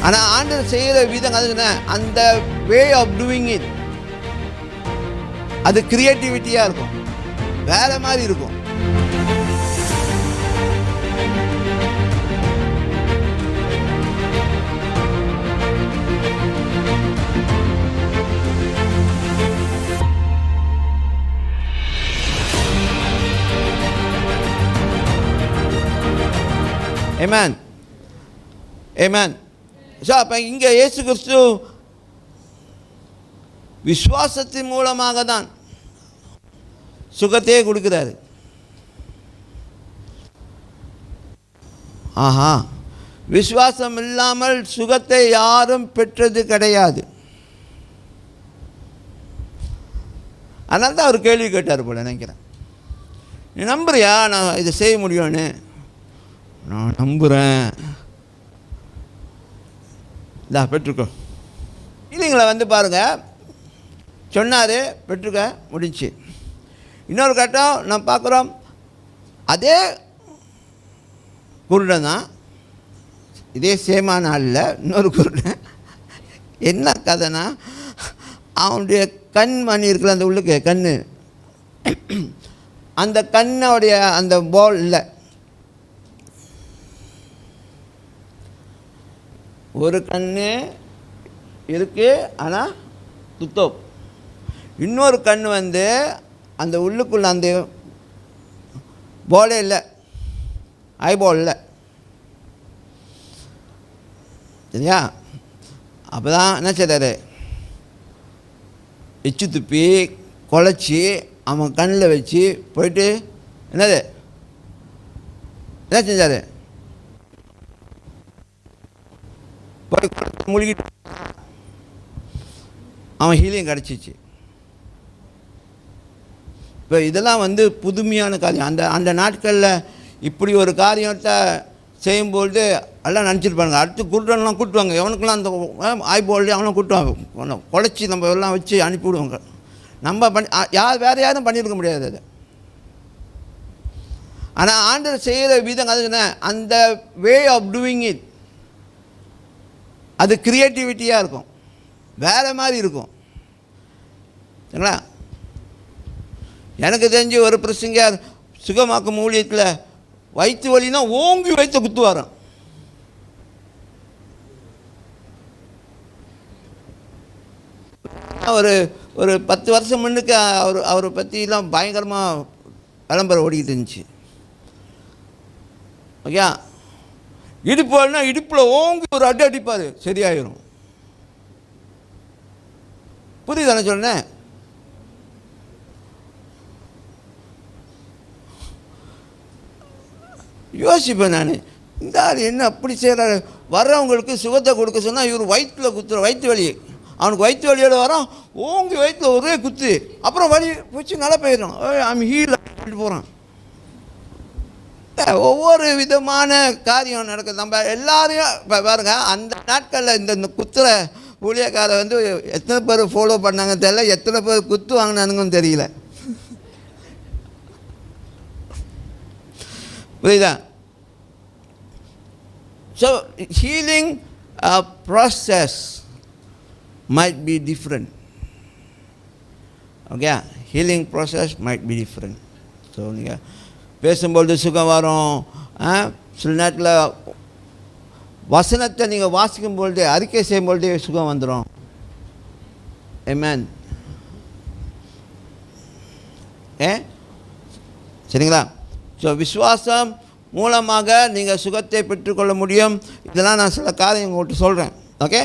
ஆனால் ஆண்டவர் செய்கிற விதம் அதுன்னா அந்த வே ஆஃப் டூயிங் இட் அது கிரியேட்டிவிட்டியாக இருக்கும், வேற மாதிரி இருக்கும். Amen. Amen. ஸோ அப்போ இங்கே இயேசு கிறிஸ்து விசுவாசத்தின் மூலமாக தான் சுகத்தையே கொடுக்குறாரு. ஆஹா, விசுவாசம் இல்லாமல் சுகத்தை யாரும் பெற்றது கிடையாது. அதனால தான் அவர் கேள்வி கேட்டார் போல நினைக்கிறேன். நீ நம்புறியா நான் இதை செய்ய முடியும்னு? நான் நம்புகிறேன். இதா பெற்றுக்கோ. இல்லைங்களா வந்து பாருங்கள், சொன்னார் பெற்றுக்க, முடிஞ்சு. இன்னொரு கட்டம் நம்ம பார்க்குறோம், அதே குருடன் தான், இதே சேமா நாளில் இன்னொரு குருடன். என்ன கதைனா, அவனுடைய கண் மணி இருக்குல்ல, அந்த உள்ளுக்கு கண், அந்த கண்ணோடைய அந்த பால் இல்லை. ஒரு கண் இருக்குது ஆனால் சுத்தம். இன்னொரு கண் வந்து அந்த உள்ளுக்குள்ள அந்த பாலே இல்லை, ஐபால் இல்லை. சரியா? அப்போ தான் என்ன செய்றாரு, எச்சு துப்பி குழச்சி அவன் கண்ணில் வச்சு போயிட்டு என்னது என்ன செஞ்சார், போய் மூழ்கிட்டு அவன் ஹீலியம் கிடச்சிச்சு. இப்போ இதெல்லாம் வந்து புதுமையான காரியம். அந்த நாட்களில் இப்படி ஒரு காரியத்தை செய்யும்போது எல்லாம் நினச்சிருப்பாங்க, அடுத்து குருடன்லாம் கூட்டுவாங்க, எவனுக்கெல்லாம் அந்த ஆய்போல்டு அவனும் கூட்டுவாங்க, குழச்சி நம்ம எல்லாம் வச்சு அனுப்பிவிடுவாங்க. நம்ம வேறு யாரும் பண்ணியிருக்க முடியாது அதை. ஆனால் ஆண்டவர் செய்கிற விதம் அதுன்னா அந்த வே ஆஃப் டூயிங் இட் அது கிரியேட்டிவிட்டியாக இருக்கும், வேறு மாதிரி இருக்கும். சரிங்களா? எனக்கு தெரிஞ்சு ஒரு பிரசங்கர் சுகமாக்கும் ஊழியத்தில் வயிற்று வலினா ஓங்கி வைத்து குத்துவாராம். ஒரு 10 வருஷம் முன்னுக்கு அவரை பற்றிலாம் பயங்கரமாக விளம்பரம் ஓடிக்கிட்டு இருந்துச்சு. ஓகே, இடுப்புனா இடுப்பில் ஓங்கி ஒரு அடி அடிப்பார், சரியாயிரும். புரியுதானே சொன்னேன்? யோசிப்பேன் நான், இந்த ஆள் என்ன அப்படி செய்கிறாரு, வர்றவங்களுக்கு சுகத்தை கொடுக்க சொன்னால் இவர் வயிற்றில் குத்துற, வயிற்று வலி, அவனுக்கு வயிற்று வலியோடு வரான், ஓங்கி வயிற்றில் ஒரே குத்து, அப்புறம் வலி வச்சு நல்லா போயிடும், அவன் ஹீல் பண்ணிட்டு போகிறான். ஒவ்வொரு விதமான காரியம் நடக்குது. நம்ம எல்லாரையும் இப்போ பாருங்க, அந்த நாட்களில் இந்த குத்துற ஊழியக்காரை வந்து எத்தனை பேர் ஃபாலோ பண்ணாங்க தெரியல, எத்தனை பேர் குத்து வாங்கினானுங்கன்னு தெரியல. புரியுதா? So healing process might be different. Okay, healing process might be different. So நீங்கள் பேசும்பொழுது சுகம் வரும். சில நேரத்தில் வசனத்தை நீங்கள் வாசிக்கும் பொழுது, அறிக்கை செய்யும் பொழுதே சுகம் வந்துடும். ஆமென். சரிங்களா? ஸோ விசுவாசம் மூலமாக நீங்கள் சுகத்தை பெற்றுக்கொள்ள முடியும். இதெல்லாம் நான் சில காரியம் உங்கள்கிட்ட சொல்கிறேன். ஓகே.